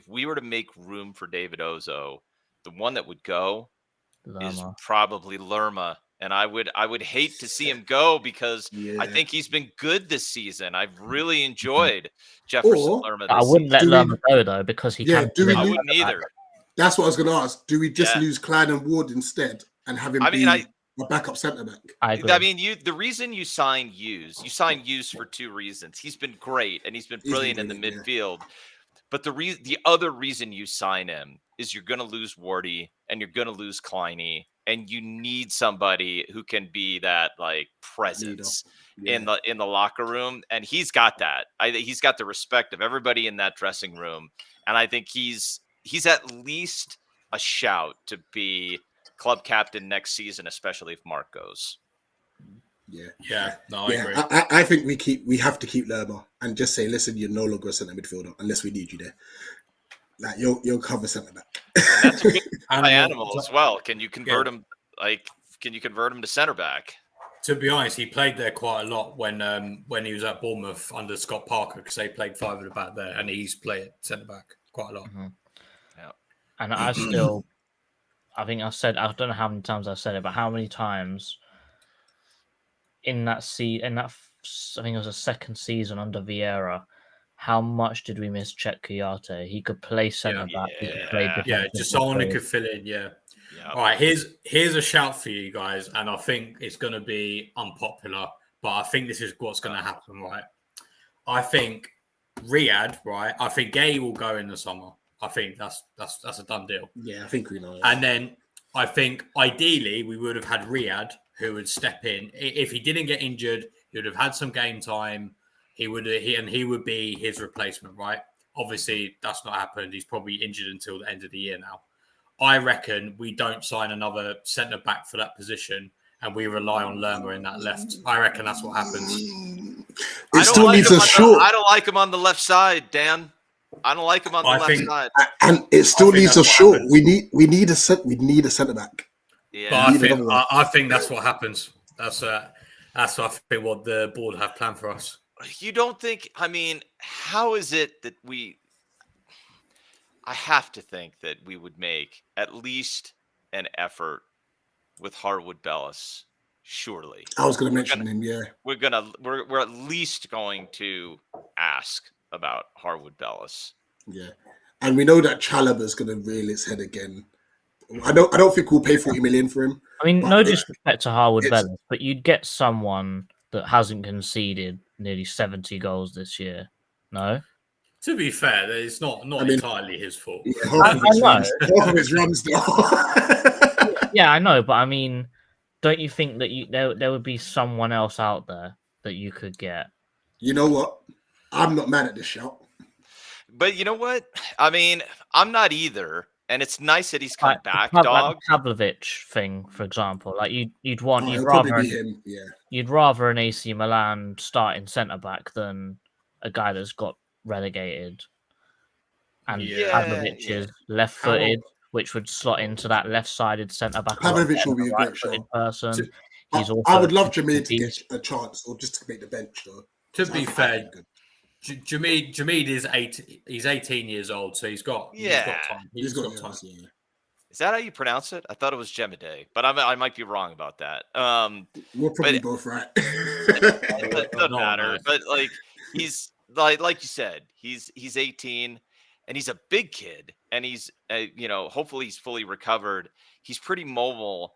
we were to make room for David Ozo, the one that would go is Lerma. probably Lerma. And I would hate to see him go because Yeah. I think he's been good this season. I've really enjoyed Jefferson Or- Lerma. I This wouldn't let Do we- Lerma go though because he Yeah, can. do we I lose- wouldn't either. That's what I was going to ask. Do we just Yeah. lose Klein and Ward instead and have him I be mean, a backup centre back? I agree. I mean, the reason you signed Hughes for two reasons. He's been great and he's been He's been brilliant in the brilliant, midfield. But the other reason you sign him is you're going to lose Wardy and you're going to lose Kleiny, and you need somebody who can be that like presence in the locker room, and he's got that. He's got the respect of everybody in that dressing room, and I think he's at least a shout to be club captain next season, especially if Mark goes. Yeah, no, I agree. I think we have to keep Lerma and just say, listen, you're no longer a centre midfielder unless we need you there. Like you'll cover centre back. And that's a good Animal. animal as well. Can you convert him? Can you convert him to center back? To be honest, he played there quite a lot when he was at Bournemouth under Scott Parker because they played five at the back there, and he's played centre back quite a lot. Mhm. And I still, I think I don't know how many times I've said it, but how many times in that I think it was a second season under Vieira, how much did we miss Chet Kouyaté? He could play centre back. He could play defensive just someone who midfield. could fill in. Yeah. Yeah. All right, here's a shout for you guys, and I think it's going to be unpopular, but I think this is what's going to happen, right? I think Riyadh, right? I think Gay will go in the summer. I think that's a done deal. Yeah, I think we know it. And then I think ideally we would have had Riyadh who would step in if he didn't get injured. He would have had some game time. He would be his replacement, right? Obviously, that's not happened. He's probably injured until the end of the year now. I reckon we don't sign another centre back for that position, and we rely on Lerma in that left. I reckon that's what happens. It still needs a short. I don't like him on the left side, Dan. I don't like him on the left side. And it still needs a that's what short. happens. We need a centre back. Yeah. But I think that's what happens. That's I think what the board have planned for us. You don't think? I mean, how is it that I have to think that we would make at least an effort with Harwood Bellis. Surely, I was going to mention him. Yeah, we're at least going to ask about Harwood Bellis. Yeah, and we know that Chalobah's going to reel his head again. I don't think we'll pay 40 million for him. I mean, but no disrespect to Harwood Bellis, but you'd get someone that hasn't conceded nearly 70 goals this year. No? To be fair, it's not entirely his fault. Yeah, half of his runs though. Yeah, I know, but I mean, don't you think that there would be someone else out there that you could get? You know what? I'm not mad at this shout. But you know what? I mean, I'm not either. And it's nice that he's come back, like dog. the Pavlovic thing, for example. Like you'd It'll probably be him. Yeah. You'd rather an AC Milan starting centre back than a guy that's got relegated. And Pavlovic is left-footed, which would slot into that left-sided centre back. Pavlovic will be a great shot. Person. I would love Jamid to get a chance, or just to make the bench, though. To be fair, Jamid is 18 years old, so he's got time. He's got time. Yeah. Is that how you pronounce it? I thought it was Gemide, but I might be wrong about that. We're probably both right. It doesn't matter. But like he's like you said, he's 18 and he's a big kid, and he's hopefully he's fully recovered. He's pretty mobile.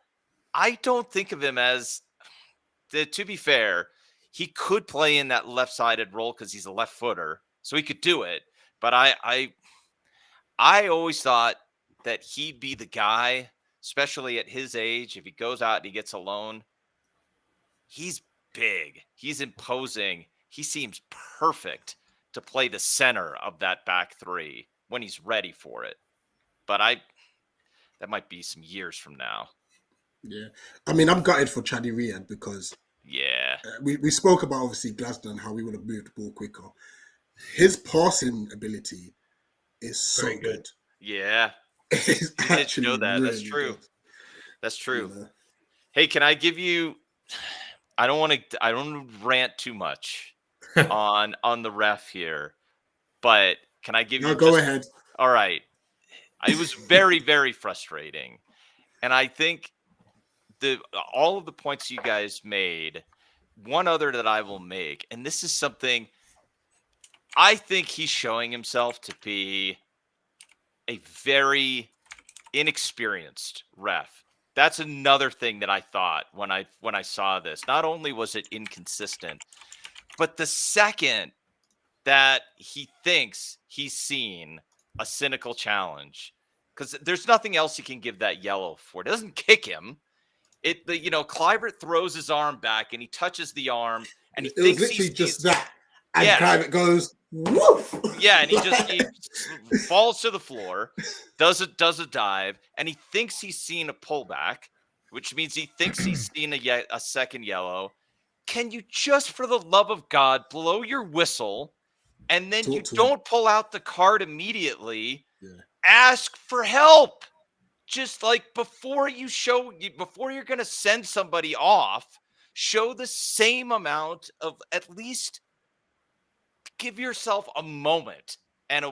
I don't think of him as, to be fair, he could play in that left-sided role because he's a left footer, so he could do it. But I always thought that he'd be the guy, especially at his age, if he goes out and he gets a loan. He's big. He's imposing. He seems perfect to play the center of that back three when he's ready for it. But that might be some years from now. Yeah. I mean, I'm gutted for Chadi Riyadh because we spoke about obviously Glasgow and how we would have moved the ball quicker. His passing ability is so good. Yeah. It's You didn't actually know that. That's really true. good, That's true. you know. Hey, can I give you? I don't want to rant too much on the ref here, but can I give No, you go just? ahead. All right. It was very, very frustrating, and I think all of the points you guys made. One other that I will make, and this is something I think he's showing himself to be a very inexperienced ref. That's another thing that I thought when I saw this. Not only was it inconsistent, but the second that he thinks he's seen a cynical challenge, because there's nothing else he can give that yellow for. It doesn't kick him. Kluivert throws his arm back and he touches the arm and he It was thinks literally he's just that. And Yeah. Clive goes, woof. Yeah, and he falls to the floor, does a dive, and he thinks he's seen a pullback, which means he thinks he's seen a second yellow. Can you just, for the love of God, blow your whistle, and then Talk you to him. don't pull out the card immediately? Yeah. Ask for help. Just like before you're going to send somebody off, show the same amount of, at least give yourself a moment and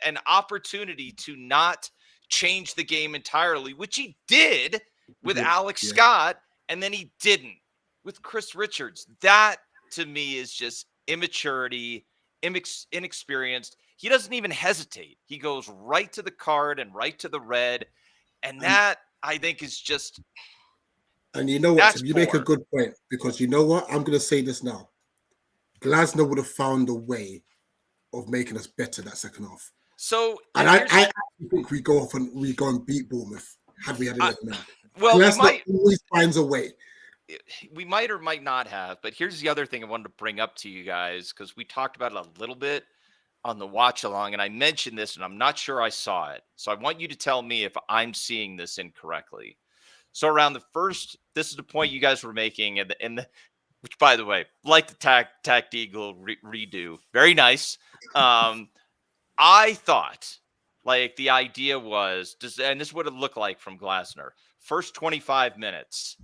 an opportunity to not change the game entirely, which he did with Alex Scott, and then he didn't with Chris Richards. That to me is just immaturity, inexperienced. He doesn't even hesitate. He goes right to the card and right to the red, and that I think is just. And you know what, That's Tim, you make a poor. good point, because you know what? I'm going to say this now. Glasner would have found a way of making us better that second half. So, And I actually think we go and beat Bournemouth had we had 11 men. well, Glasner always finds a way. We might or might not have, but here's the other thing I wanted to bring up to you guys, because we talked about it a little bit on the watch along, and I mentioned this, and I'm not sure I saw it. So I want you to tell me if I'm seeing this incorrectly. So around this is the point you guys were making, which, by the way, like the Tact Eagle redo, very nice. I thought, like, the idea was, and this is what it looked like from Glasner, first 25 minutes.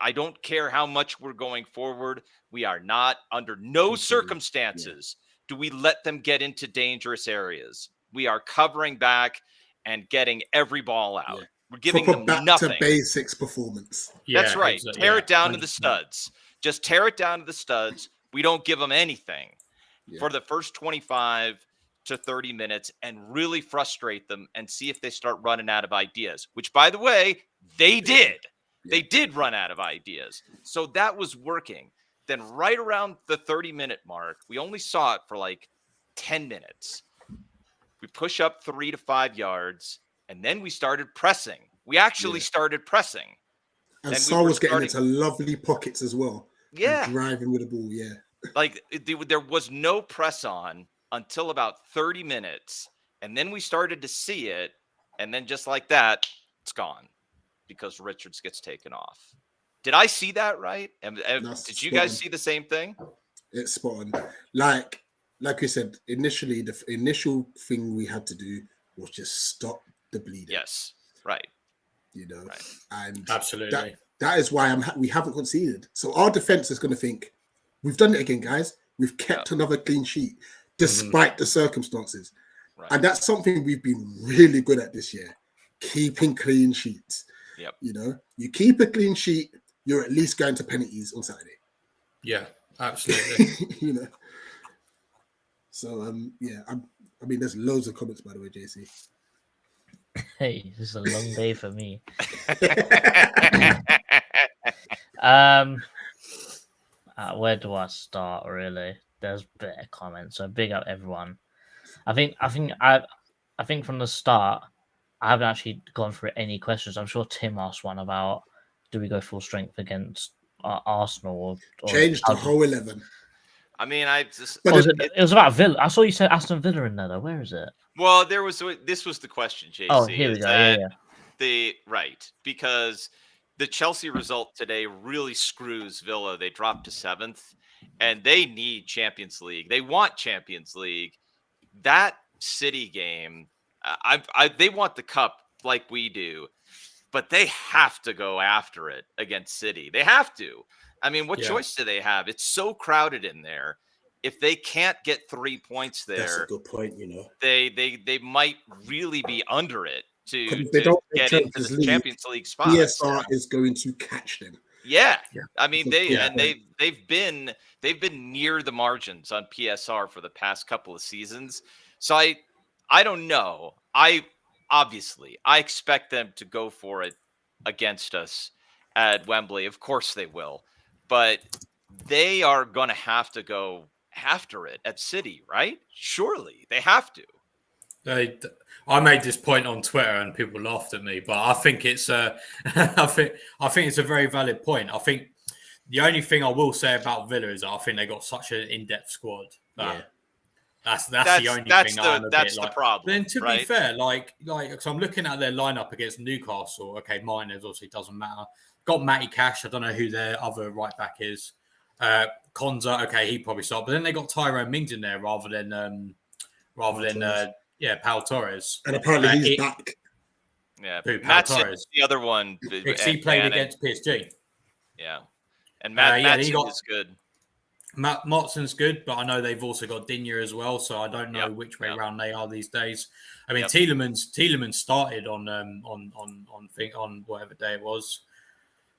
I don't care how much we're going forward. We are not, under no circumstances, do we let them get into dangerous areas. We are covering back and getting every ball out. Yeah. We're giving Proper them back nothing. to basics performance. That's right. Exactly. Tear it down to 100%. the studs. Just tear it down to the studs. We don't give them anything for the first 25 to 30 minutes and really frustrate them and see if they start running out of ideas, which, by the way, they did. They did run out of ideas. So that was working. Then right around the 30-minute mark, we only saw it for like 10 minutes. We push up 3 to 5 yards, and then we started pressing. We actually started pressing. And Saul was getting into lovely pockets as well. Yeah. And driving with the ball, Like, there was no press on until about 30 minutes, and then we started to see it, and then just like that, it's gone because Richards gets taken off. Did I see that right? And did you guys see the same thing? It's spot on. Like you said, initially, the initial thing we had to do was just stop the bleeding. Yes, right. You know, right. And Absolutely. That is why we haven't conceded. So our defense is going to think, we've done it again, guys. We've kept another clean sheet despite the circumstances. Right. And that's something we've been really good at this year, keeping clean sheets. Yep. You know, you keep a clean sheet, you're at least going to penalties on Saturday. Yeah, absolutely. You know. So I mean, there's loads of comments, by the way, JC. Hey, this is a long day for me. Where do I start? Really, there's better comments. So big up everyone. I think from the start, I haven't actually gone through any questions. I'm sure Tim asked one about, do we go full strength against Arsenal or change the whole 11? I mean, it was about Villa. I saw you said Aston Villa in there, though. Where is it? Well, this was the question, JC. Oh, here we go. Because the Chelsea result today really screws Villa. They dropped to 7th, and they need Champions League. They want Champions League. That City game They want the cup like we do, but they have to go after it against City. They have to. I mean, what choice do they have? It's so crowded in there. If they can't get 3 points there, That's a good point. they might really be under it to They don't get into the Champions League spot. PSR is going to catch them. Yeah. I mean, they've been near the margins on PSR for the past couple of seasons. So I don't know. I expect them to go for it against us at Wembley. Of course they will. But they are going to have to go after it at City, right? Surely they have to. I made this point on Twitter and people laughed at me, but I think it's I think it's a very valid point. I think the only thing I will say about Villa is that I think they got such an in-depth squad that that's the only thing. That's the problem. Then to be fair, like, so I'm looking at their lineup against Newcastle. Okay, Miners obviously doesn't matter. Got Matty Cash. I don't know who their other right back is. Konza. Okay, he probably started. But then they got Tyrone Mings in there rather than Pau Torres. And apparently he's back. Yeah, Pau Torres. The other one. Because he played against PSG. Yeah, and Matson is good. Motson's good, but I know they've also got Digne as well, so I don't know which way around they are these days. I mean, Tielemans started on whatever day it was.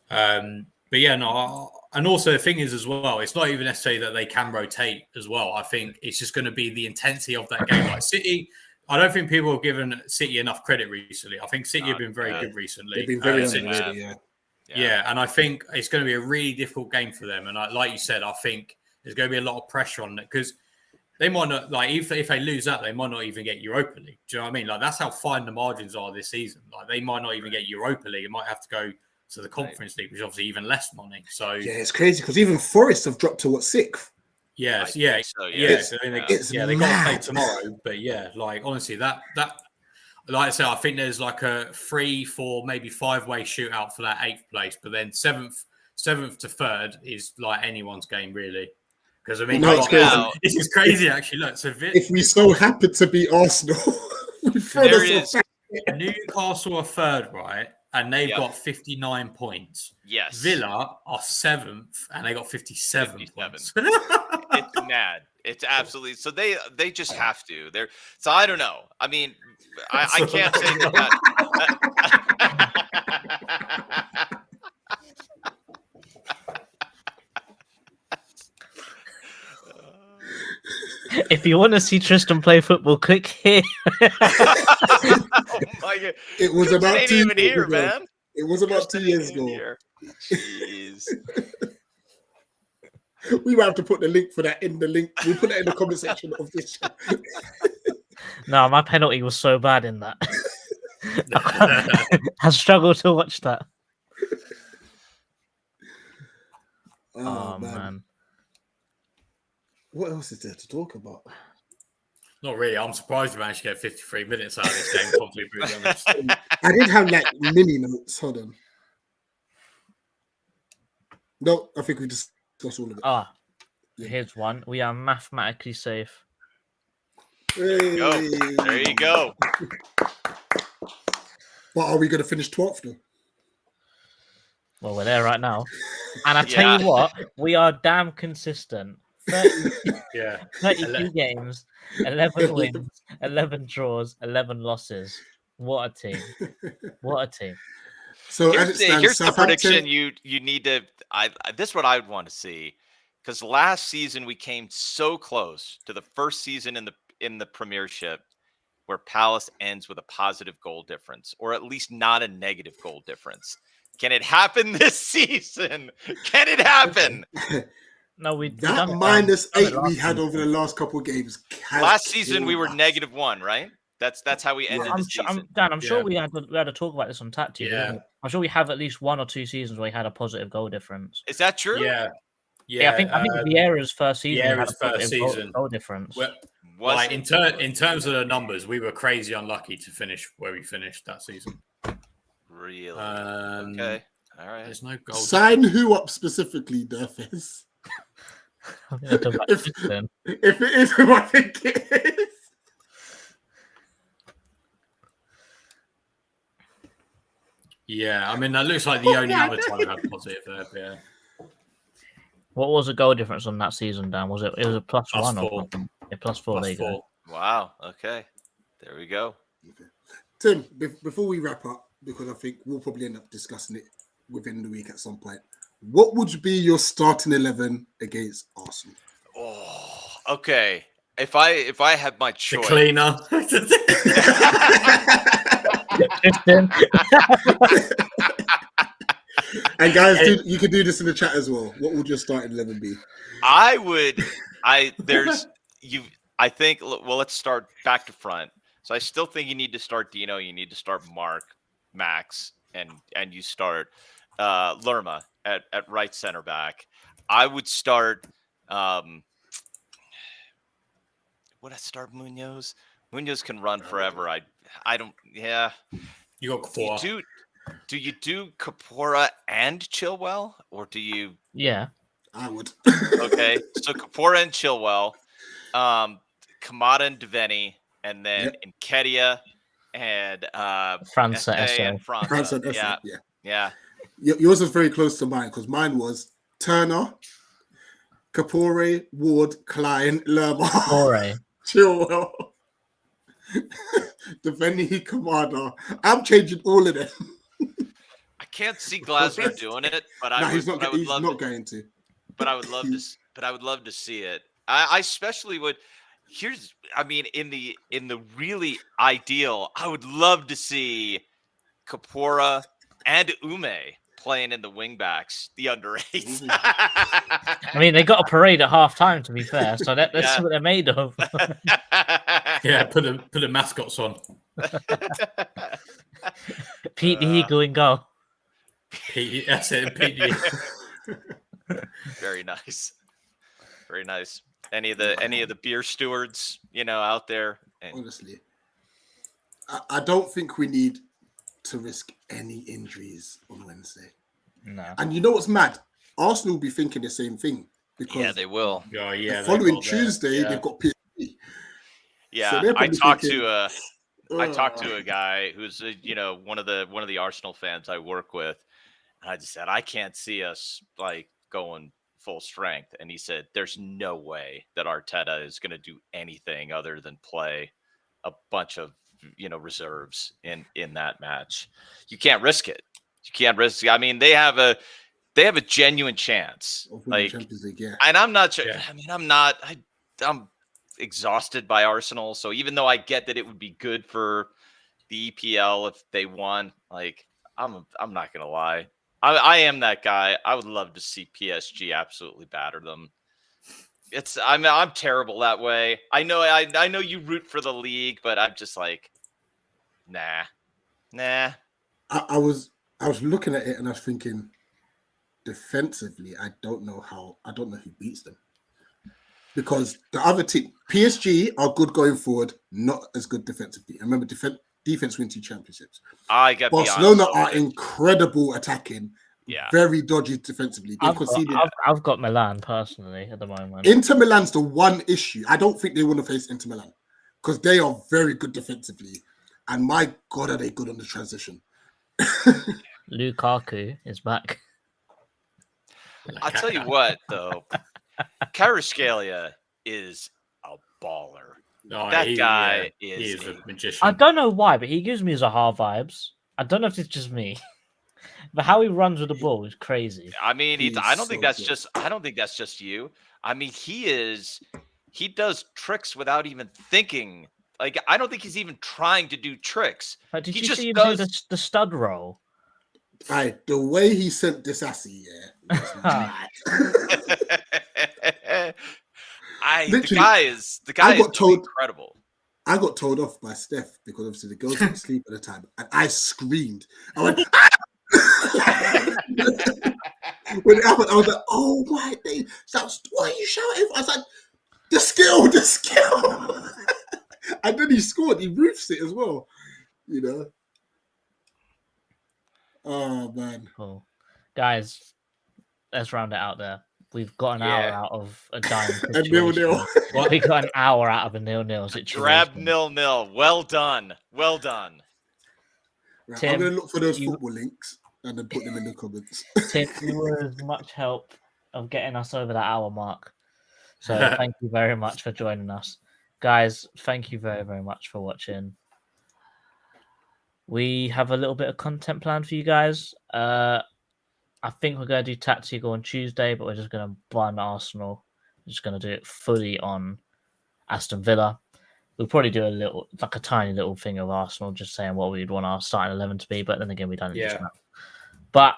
But yeah, no, and also the thing is as well, it's not even necessarily that they can rotate as well. I think it's just going to be the intensity of that game. Like City, I don't think people have given City enough credit recently. I think City have been very good recently. They've been very underrated, yeah, and I think it's going to be a really difficult game for them. And like you said, I think there's going to be a lot of pressure on it because they might not, like, if they lose that, they might not even get Europa League. Do you know what I mean? Like, that's how fine the margins are this season. Like, they might not even get Europa League. It might have to go to the Conference League, which is obviously even less money. So yeah, it's crazy because even Forest have dropped to sixth. Yes, they got to play tomorrow. But yeah, like honestly, that like I said, I think there's like a 3, 4, maybe 5-way shootout for that 8th place. But then 7th to 3rd is like anyone's game really. Because I mean, this is crazy actually. Look, so if we so happen to beat Arsenal, Newcastle are 3rd, right? And they've got 59 points. Yes. Villa are 7th, and they got 57 points. It's mad. It's absolutely so. They just have to. So I don't know. I mean, I can't say that. If you want to see Tristan play football, click here. Oh my God. It was about 2 years ago, man. It was about 2 years ago. Jeez. We might have to put the link for that in the link. We'll put that in the comment section of this show. No, my penalty was so bad in that. I struggled to watch that. Oh man. What else is there to talk about? Not really. I'm surprised we managed to get 53 minutes out of this game. Probably, brutally honest. I did have like mini notes. Hold on. No, I think we discussed all of it. Here's one. We are mathematically safe. Hey. There you go. But are we going to finish 12th though? Well, we're there right now. And I tell you what, we are damn consistent. 32 games, 11 wins, 11 draws, 11 losses. What a team. What a team. So here's the prediction you need to this is what I would want to see, because last season we came so close to the first season in the Premiership where Palace ends with a positive goal difference, or at least not a negative goal difference. Can it happen this season? Can it happen? No, that -8 we had over the last couple of games. Last season we were -1, right? That's how we ended the season. Dan, I'm sure we had to talk about this on Tap TV. Yeah. I'm sure we have at least 1 or 2 seasons where we had a positive goal difference. Is that true? Yeah. I think Vieira's first season had a positive goal difference. In terms of the numbers, we were crazy unlucky to finish where we finished that season. Really? Okay. All right. There's no goal. Sign who up specifically, Durfus? If it is who I think it is. Yeah, I mean that looks like the only other time I've had positive there. But yeah, What was the goal difference on that season, Dan? Was it was a plus Plus one four. or something? Yeah, +4. plus There you go. 4. Wow. Okay. There we go. Okay. Tim, before we wrap up, because I think we'll probably end up discussing it within the week at some point, what would be your starting 11 against Arsenal? Oh, okay. If I had my The choice, cleaner. And guys, you can do this in the chat as well. What would your starting 11 be? I think. Well, let's start back to front. So I still think you need to start Dino. You need to start Mark, Max, and you start Lerma at right center back. I would start. Would I start Munoz? Munoz can run forever. I don't. Yeah. You got four. Do you do Kapora and Chilwell, or do you? Yeah. I would. Okay, so Kapora and Chilwell, Kamada and Devaney, and then Nketiah and França, Esse Esse. and França. France and Esse, Yeah. Yours was very close to mine because mine was Turner, Kapore, Ward, Klein, Lerma, Ore. Chilwell, Devaney, Kamada. I'm changing all of them. I can't see Glasner doing it, but He's not going to. But I would love to. But I would love to see it. I especially would. In the really ideal, I would love to see Kapora and Ume playing in the wingbacks, the under 8s. I mean, they got a parade at half time, to be fair, so that's what they're made of. Yeah, put the mascots on. Pete the Eagle in goal. Pete, that's it. Pete. Very nice. Very nice. Any of the beer stewards, out there. Honestly, I don't think we need to risk any injuries on Wednesday. No. And you know what's mad? Arsenal will be thinking the same thing because they will. Oh, yeah. the following Tuesday they've got PSG. Yeah, So I talked to a guy who's one of the Arsenal fans I work with, and I just said I can't see us going full strength, and he said there's no way that Arteta is going to do anything other than play a bunch of reserves in that match. You can't risk it. You can't risk. I mean, they have a genuine chance. Champions League, and I'm not sure. Yeah. I mean, I'm exhausted by Arsenal. So even though I get that it would be good for the EPL if they won, I'm not gonna lie. I am that guy. I would love to see PSG absolutely batter them. I'm terrible that way. I know you root for the league, but I'm just nah. I was looking at it and I was thinking, defensively, I don't know who beats them. Because the other team, PSG, are good going forward, not as good defensively. And remember, defense wins 2 championships. I get Barcelona are incredible attacking, very dodgy defensively. I've got Milan personally at the moment. Inter Milan's the one issue. I don't think they want to face Inter Milan because they are very good defensively. And my God, are they good on the transition? Lukaku is back. I'll tell you what, though. Kvaratskhelia is a baller. That guy is a magician. I don't know why, but he gives me Zaha vibes. I don't know if it's just me, but how he runs with the ball is crazy. I mean, I don't think that's just you. I mean, he does tricks without even thinking. I don't think he's even trying to do tricks. But did you see him do the stud roll? The way he sent this assy, the guy is incredible. I got told off by Steph because obviously the girls were asleep at the time, and I screamed. I went when it happened. I was like, "Oh my day!" Why are you shouting? I was like, "The skill!" And then he scored. He roofs it as well. Oh man! Cool, guys. Let's round it out there. We've got an hour out of a dying A 0-0. We got an hour out of a 0-0 situation. Grab 0-0. Well done. Right, Tim, I'm going to look for those you- football links and then put them in the comments. Tim, you were as much help of getting us over that hour mark. So thank you very much for joining us. Guys, thank you very, very much for watching. We have a little bit of content planned for you guys. I think we're going to do tactical on Tuesday, but we're just going to bun Arsenal. We're just going to do it fully on Aston Villa. We'll probably do a tiny little thing of Arsenal, just saying what we'd want our starting 11 to be, but then again, we don't just know. But,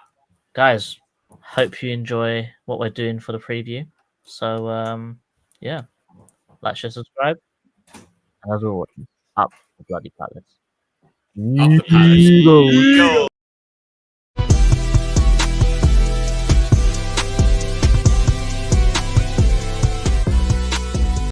guys, hope you enjoy what we're doing for the preview. So, yeah, like, share, subscribe. And as always, up the bloody palace. Up the Palace. Go.